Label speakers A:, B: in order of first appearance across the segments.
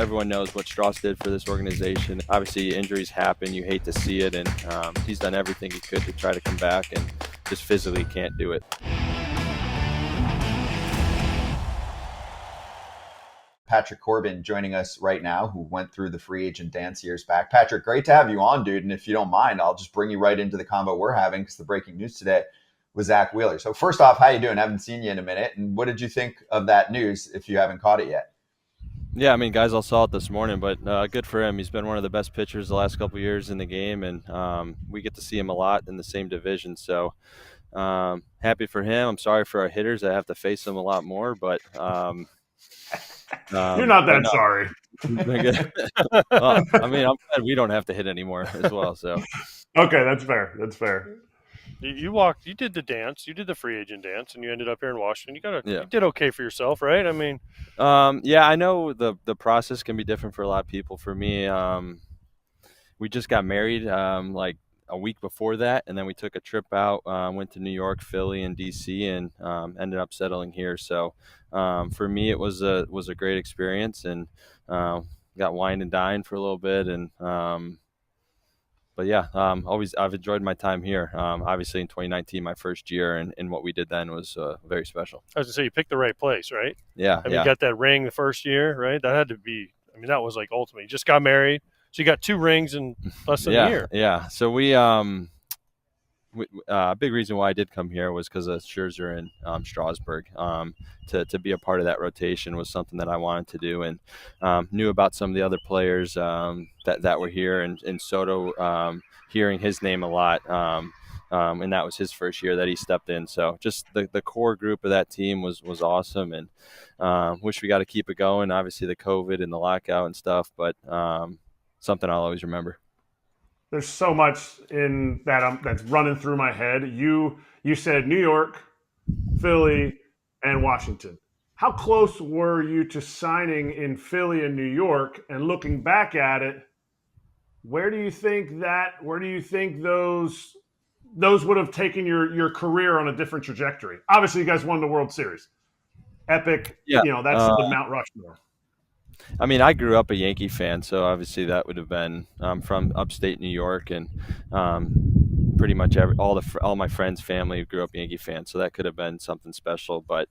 A: everyone knows what Strauss did for this organization. Obviously, injuries happen. You hate to see it, and he's done everything he could to try to come back, and just physically can't do it.
B: Patrick Corbin joining us right now, who went through the free agent dance years back. Patrick, great to have you on, dude. And if you don't mind, I'll just bring you right into the combo we're having, because the breaking news today was Zack Wheeler. So first off, how you doing? I haven't seen you in a minute. And what did you think of that news if you haven't caught it yet?
A: Yeah, I mean, guys all saw it this morning, but good for him. He's been one of the best pitchers the last couple of years in the game, and we get to see him a lot in the same division. So happy for him. I'm sorry for our hitters. I have to face them a lot more, but
C: you're not that sorry.
A: Well, I mean, I'm glad we don't have to hit anymore as well. So
C: okay, that's fair. That's fair.
D: You did the dance, you did the free agent dance, and you ended up here in Washington. You did okay for yourself, right? I mean,
A: yeah, I know the process can be different for a lot of people. For me, we just got married like a week before that, and then we took a trip out, went to New York, Philly, and DC, and ended up settling here. So for me, it was a great experience, and got wine and dined for a little bit, and but yeah, I've enjoyed my time here. Obviously, in 2019, my first year, and what we did then was very special.
D: I was gonna say, you picked the right place, right?
A: Yeah,
D: I mean, you got that ring the first year, right? That had to be. I mean, that was like ultimate. You just got married, so you got 2 rings in less than a year.
A: Yeah. So we a big reason why I did come here was because of Scherzer and Strasburg. To be a part of that rotation was something that I wanted to do, and knew about some of the other players that were here, and Soto, hearing his name a lot, and that was his first year that he stepped in. So just the core group of that team was awesome, and wish we got to keep it going. Obviously, the COVID and the lockout and stuff, but something I'll always remember.
C: There's so much in that that's running through my head. You said New York, Philly, and Washington. How close were you to signing in Philly and New York? And looking back at it, where do you think those would have taken your career on a different trajectory? Obviously, you guys won the World Series. Epic.
A: Yeah.
C: That's the Mount Rushmore.
A: I mean, I grew up a Yankee fan, so obviously that would have been from upstate New York, and pretty much all my friends' family grew up Yankee fans, so that could have been something special. But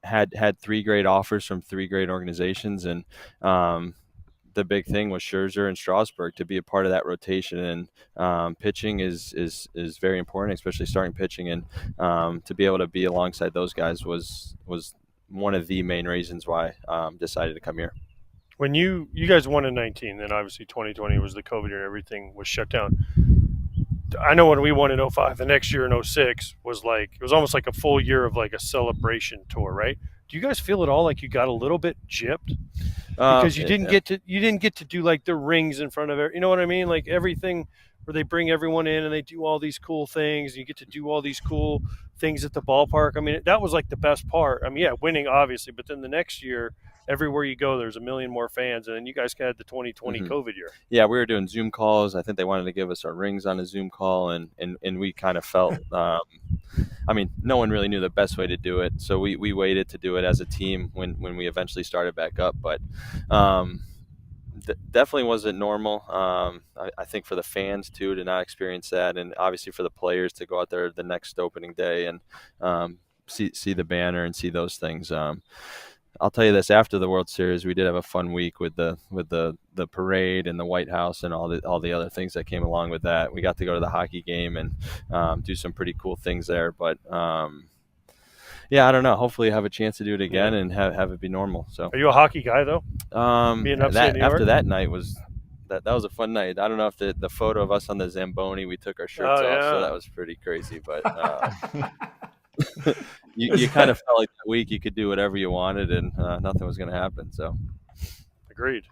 A: had 3 great offers from 3 great organizations, and the big thing was Scherzer and Strasburg to be a part of that rotation. And pitching is very important, especially starting pitching, and to be able to be alongside those guys was one of the main reasons why I decided to come here.
D: When you guys won in 19, then obviously 2020 was the COVID year and everything was shut down. I know when we won in 05, the next year in 06 was like, it was almost like a full year of like a celebration tour, right? Do you guys feel at all like you got a little bit gypped? Because you didn't get to do like the rings in front of it. You know what I mean? Like everything where they bring everyone in and they do all these cool things. And you get to do all these cool things at the ballpark. I mean, that was like the best part. I mean, yeah, winning obviously, but then the next year, everywhere you go, there's a million more fans. And then you guys had the 2020 COVID year.
A: Yeah, we were doing Zoom calls. I think they wanted to give us our rings on a Zoom call, and we kind of felt I mean, no one really knew the best way to do it. So we waited to do it as a team when we eventually started back up. But definitely wasn't normal. I think for the fans too to not experience that, and obviously for the players to go out there the next opening day and see the banner and see those things. I'll tell you this: after the World Series, we did have a fun week with the parade and the White House and all the other things that came along with that. We got to go to the hockey game and do some pretty cool things there. But yeah, I don't know. Hopefully, have a chance to do it again and have it be normal. So,
D: are you a hockey guy though?
A: After that night was that was a fun night. I don't know if the photo of us on the Zamboni, we took our shirts off, so that was pretty crazy. But you kind of felt like that week you could do whatever you wanted and nothing was going to happen. So,
D: agreed.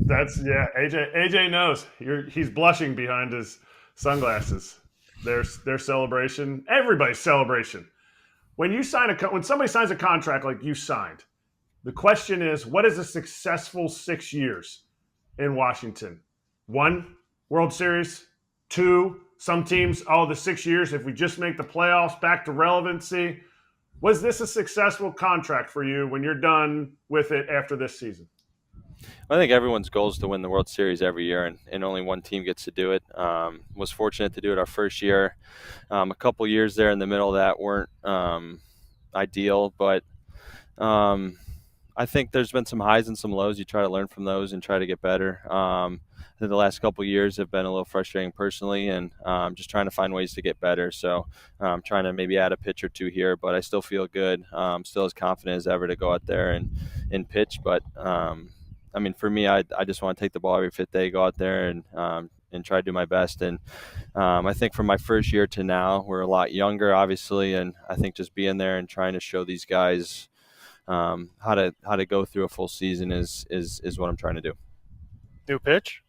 C: AJ knows. He's blushing behind his sunglasses. Their celebration, everybody's celebration. When somebody signs a contract like you signed, the question is, what is a successful 6 years in Washington? 1, World Series. 2, some teams, the 6 years, if we just make the playoffs, back to relevancy. Was this a successful contract for you when you're done with it after this season?
A: I think everyone's goal is to win the World Series every year, and only one team gets to do it. Was fortunate to do it our first year. A couple years there in the middle of that weren't ideal, but I think there's been some highs and some lows. You try to learn from those and try to get better. I think the last couple of years have been a little frustrating personally, and just trying to find ways to get better. So I'm trying to maybe add a pitch or two here, but I still feel good. Still as confident as ever to go out there and pitch. But I mean, for me, I just want to take the ball every fifth day, go out there and try to do my best. And I think from my first year to now, we're a lot younger, obviously, and I think just being there and trying to show these guys how to go through a full season is what I'm trying to do.
D: New pitch?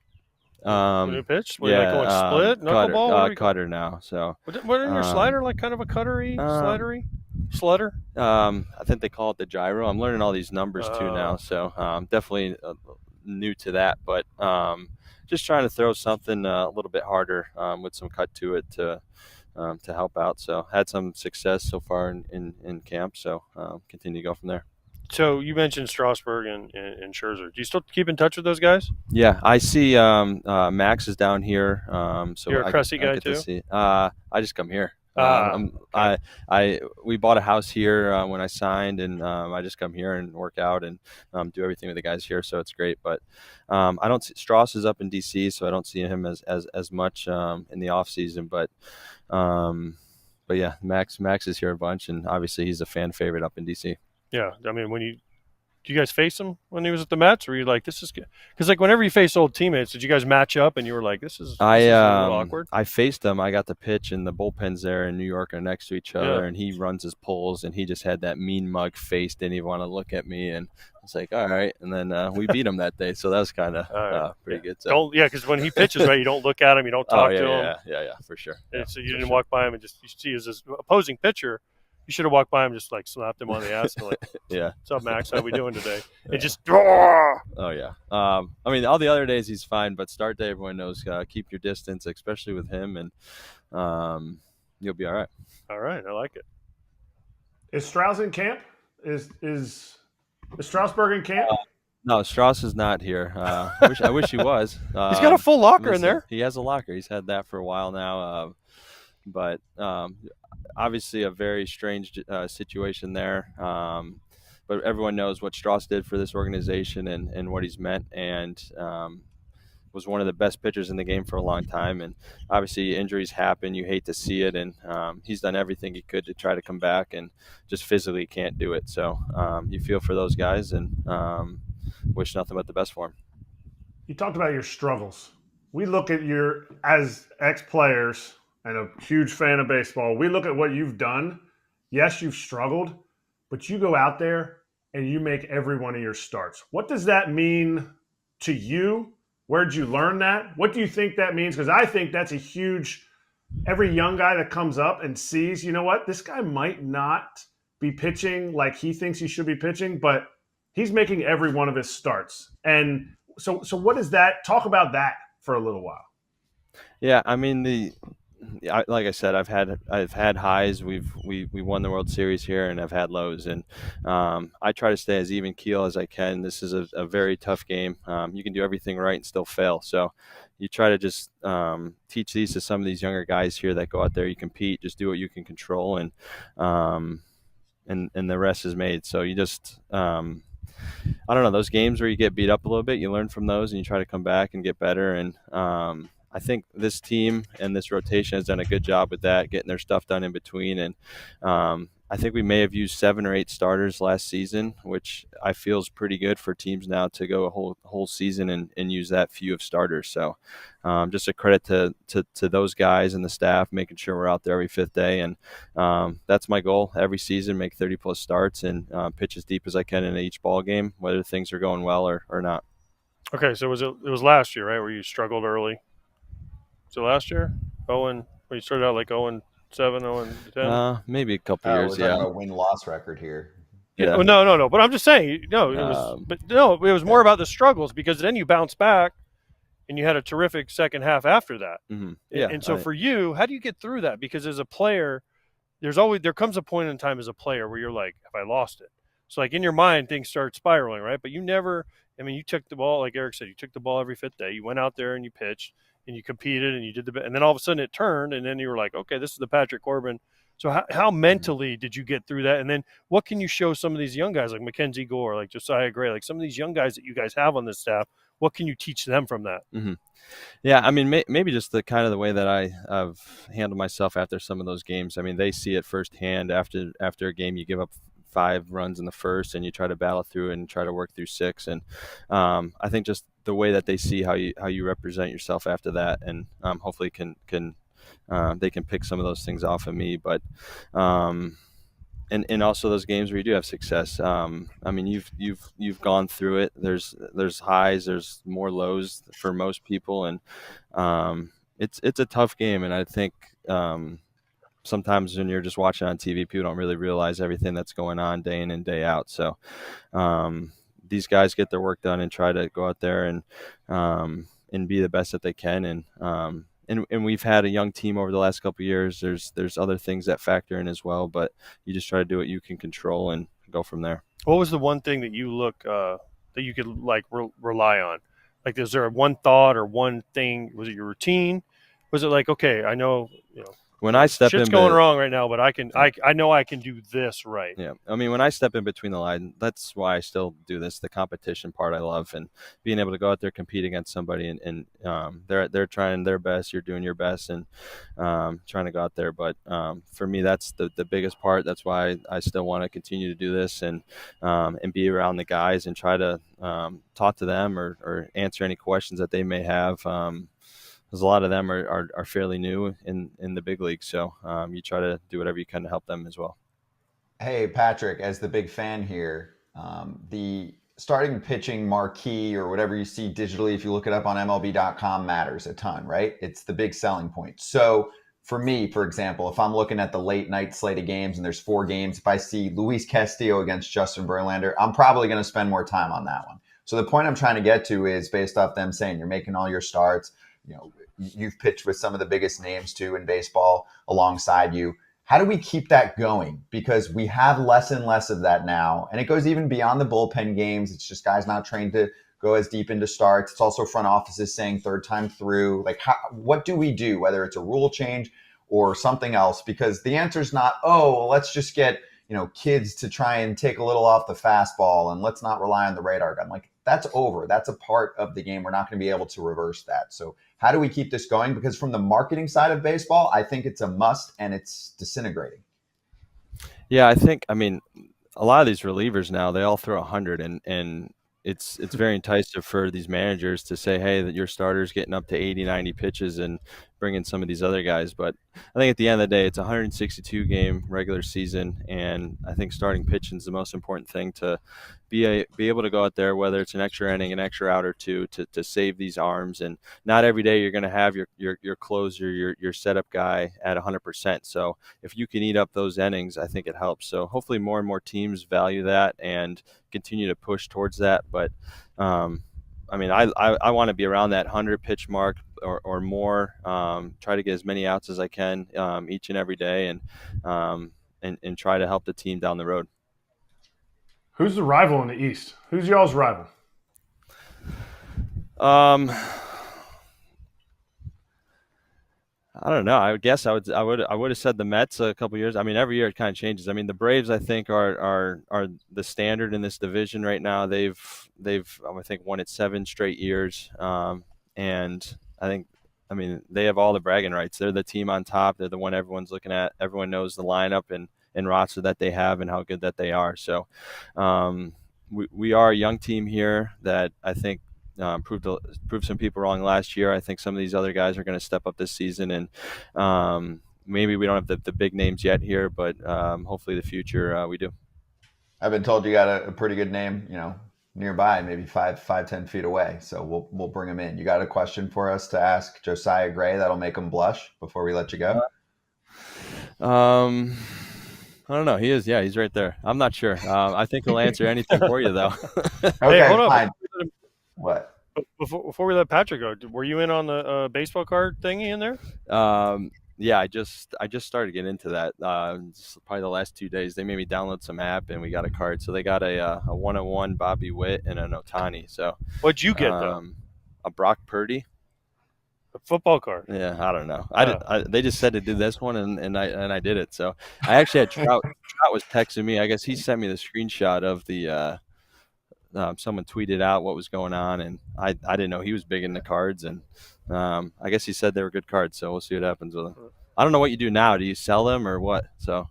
D: New pitch? What,
A: Yeah,
D: like going split, knuckleball?
A: Cutter now. So
D: what in your slider, like kind of a cuttery, slidery, slutter?
A: I think they call it the gyro. I'm learning all these numbers too now, so definitely new to that. But just trying to throw something a little bit harder with some cut to it to help out. So had some success so far in camp. So continue to go from there.
D: So you mentioned Strasburg and Scherzer. Do you still keep in touch with those guys?
A: Yeah, I see Max is down here. So
D: you're a Cressy guy too?
A: I just come here.
D: Okay.
A: We bought a house here when I signed, and I just come here and work out and do everything with the guys here. So it's great. But I don't see Strauss is up in DC, so I don't see him as much in the off season. But yeah, Max is here a bunch, and obviously he's a fan favorite up in DC.
D: Yeah, I mean, do you guys face him when he was at the Mets? Or were you like, this is good? Because like whenever you face old teammates, did you guys match up and you were like, this is a little awkward?
A: I faced him. I got the pitch, and the bullpens there in New York are next to each other, and he runs his pulls, and he just had that mean mug face, didn't even want to look at me, and I was like, all right. And then we beat him that day, so that was kind of pretty good. So.
D: Because when he pitches, right, you don't look at him, you don't talk to him.
A: Yeah, for sure.
D: And so you didn't walk by him and just you see his opposing pitcher. You should have walked by him, just like slapped him on the ass, and like,
A: yeah,
D: what's up, Max? How we doing today?
A: Yeah.
D: And just,
A: oh yeah. I mean, all the other days he's fine, but start day, everyone knows, keep your distance, especially with him, and you'll be all right.
D: All right, I like it.
C: Is Strauss in camp? Is Strasburg in camp?
A: No, Strauss is not here. I wish he was.
D: He's got a full locker in there.
A: He has a locker. He's had that for a while now. But obviously a very strange situation there. But everyone knows what Strauss did for this organization and what he's meant, and was one of the best pitchers in the game for a long time. And obviously injuries happen. You hate to see it. And he's done everything he could to try to come back, and just physically can't do it. So you feel for those guys, and wish nothing but the best for him.
C: You talked about your struggles. We look at as ex-players and a huge fan of baseball, we look at what you've done. Yes, you've struggled, but you go out there and you make every one of your starts. What does that mean to you? Where'd you learn that? What do you think that means? Because I think that's a huge, every young guy that comes up and sees, you know what, this guy might not be pitching like he thinks he should be pitching, but he's making every one of his starts. And so what is that? Talk about that for a little while.
A: Yeah, I mean, like I said, I've had highs. We won the World Series here, and I've had lows, and I try to stay as even keel as I can. This is a very tough game. You can do everything right and still fail. So you try to just teach these to some of these younger guys here that go out there. You compete, just do what you can control, and the rest is made. So you just I don't know, those games where you get beat up a little bit, you learn from those and you try to come back and get better. And I think this team and this rotation has done a good job with that, getting their stuff done in between. And I think we may have used 7 or 8 starters last season, which I feel is pretty good for teams now to go a whole season and use that few of starters. So just a credit to those guys and the staff, making sure we're out there every 5th day. And that's my goal every season, make 30-plus starts and pitch as deep as I can in each ball game, whether things are going well or not.
D: Okay, so it was last year, right, where you struggled early? Was it last year? When you started out like 0-7, 0-10?
A: Maybe a couple years,
B: we're talking about win-loss record here.
D: Yeah. Well, no. But I'm just saying, it was more about the struggles, because then you bounce back and you had a terrific second half after that.
A: Mm-hmm. Yeah.
D: And so for you, how do you get through that? Because as a player, there comes a point in time as a player where you're like, have I lost it? So like in your mind, things start spiraling, right? But you never, I mean, you took the ball, like Eric said, you took the ball every fifth day. You went out there and you pitched and you competed and you did and then all of a sudden it turned, and then you were like, okay, this is the Patrick Corbin. So how mentally did you get through that? And then what can you show some of these young guys like Mackenzie Gore, like Josiah Gray, like some of these young guys that you guys have on this staff? What can you teach them from that?
A: Mm-hmm. Yeah, I mean, maybe just the kind of the way that I've handled myself after some of those games. I mean, they see it firsthand. After a game, you give up 5 runs in the first, and you try to battle through and try to work through 6. And I think just the way that they see how you represent yourself after that, and hopefully can they can pick some of those things off of me. But and also those games where you do have success. I mean, you've gone through it. There's highs, there's more lows for most people, and it's a tough game. And I think sometimes when you're just watching on TV, people don't really realize everything that's going on day in and day out. So these guys get their work done and try to go out there and be the best that they can. And we've had a young team over the last couple of years. There's other things that factor in as well, but you just try to do what you can control and go from there.
D: What was the one thing that you that you could like rely on? Like, is there one thought or one thing? Was it your routine? Was it like, okay, I know,
A: when I step
D: shit's
A: in,
D: going wrong right now, but I know I can do this right.
A: Yeah, I mean, when I step in between the line, that's why I still do this. The competition part I love, and being able to go out there, compete against somebody, and they're trying their best, you're doing your best, and trying to go out there. But for me, that's the biggest part. That's why I still want to continue to do this and be around the guys and try to talk to them or answer any questions that they may have. Because a lot of them are fairly new in the big league. So you try to do whatever you can to help them as well.
B: Hey, Patrick, as the big fan here, the starting pitching marquee or whatever you see digitally, if you look it up on MLB.com, matters a ton, right? It's the big selling point. So for me, for example, if I'm looking at the late night slate of games and there's 4 games, if I see Luis Castillo against Justin Verlander, I'm probably going to spend more time on that one. So the point I'm trying to get to is based off them saying you're making all your starts, you've pitched with some of the biggest names too in baseball alongside you. How do we keep that going? Because we have less and less of that now. And it goes even beyond the bullpen games. It's just guys not trained to go as deep into starts. It's also front offices saying third time through. Like, what do we do, whether it's a rule change or something else? Because the answer is not, let's just get kids to try and take a little off the fastball and let's not rely on the radar gun. Like, that's over. That's a part of the game. We're not going to be able to reverse that. So how do we keep this going? Because from the marketing side of baseball, I think it's a must and it's disintegrating.
A: Yeah, I mean, a lot of these relievers now, they all throw 100 and it's very enticing for these managers to say, hey, that your starter's getting up to 80, 90 pitches and bring in some of these other guys. But I think at the end of the day, it's a 162 game regular season. And I think starting pitching is the most important thing to be able to go out there, whether it's an extra inning, an extra out or two, to save these arms. And not every day you're going to have your closer, your setup guy at 100%. So if you can eat up those innings, I think it helps. So hopefully more and more teams value that and continue to push towards that. But I mean, I want to be around that 100 pitch mark or more. Try to get as many outs as I can each and every day, and try to help the team down the road.
C: Who's the rival in the East? Who's y'all's rival?
A: I don't know. I guess I would have said the Mets a couple years. I mean, every year it kind of changes. I mean, the Braves I think are the standard in this division right now. They've I think won it 7 straight years, and I mean they have all the bragging rights. They're the team on top. They're the one everyone's looking at. Everyone knows the lineup and roster that they have and how good that they are. So we are a young team here that I think proved some people wrong last year. I think some of these other guys are going to step up this season, and maybe we don't have the big names yet here, but hopefully the future we do.
B: I've been told you got a pretty good name, nearby, maybe 5-10 feet away. So we'll bring him in. You got a question for us to ask Josiah Gray that'll make him blush before we let you go?
A: I don't know. He is. Yeah, he's right there. I'm not sure. I think he'll answer anything for you, though.
B: Okay,
D: hey, hold on.
B: fine. What?
D: Before we let Patrick go, were you in on the baseball card thingy in there?
A: Yeah, I just started getting into that. Probably the last 2 days, they made me download some app, and we got a card. So they got a 101 Bobby Witt and an Otani. So
D: What'd you get though?
A: a Brock Purdy.
D: A football card.
A: Yeah, I don't know. They just said to do this one, and I did it. So I actually had Trout. Trout was texting me. I guess he sent me the screenshot of the. Someone tweeted out what was going on, and I didn't know he was big into cards, and I guess he said they were good cards. So we'll see what happens with them. I don't know what you do now. Do you sell them or what? So.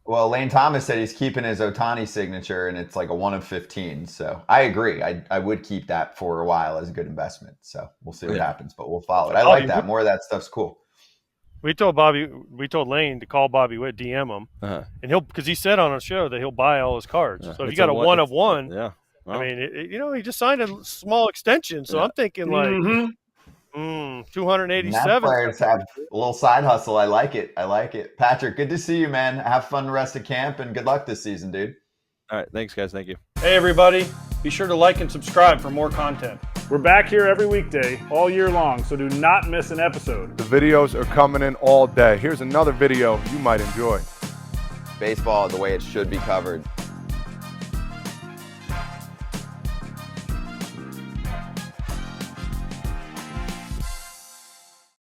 B: Well, Lane Thomas said he's keeping his Otani signature, and it's like a 1 of 15. So I agree. I would keep that for a while as a good investment. So we'll see what happens, but we'll follow it. I like that. More of that stuff's cool.
D: We told Lane to call Bobby Witt, DM him, and because he said on our show that he'll buy all his cards. So if you got a 1 of 1,
A: yeah. Well,
D: I mean, he just signed a small extension. So I'm thinking like 287.
B: Nat players have a little side hustle. I like it. Patrick, good to see you, man. Have fun the rest of camp, and good luck this season, dude.
A: All right. Thanks, guys. Thank you.
E: Hey, everybody. Be sure to like and subscribe for more content.
C: We're back here every weekday, all year long, so do not miss an episode.
F: The videos are coming in all day. Here's another video you might enjoy.
B: Baseball the way it should be covered.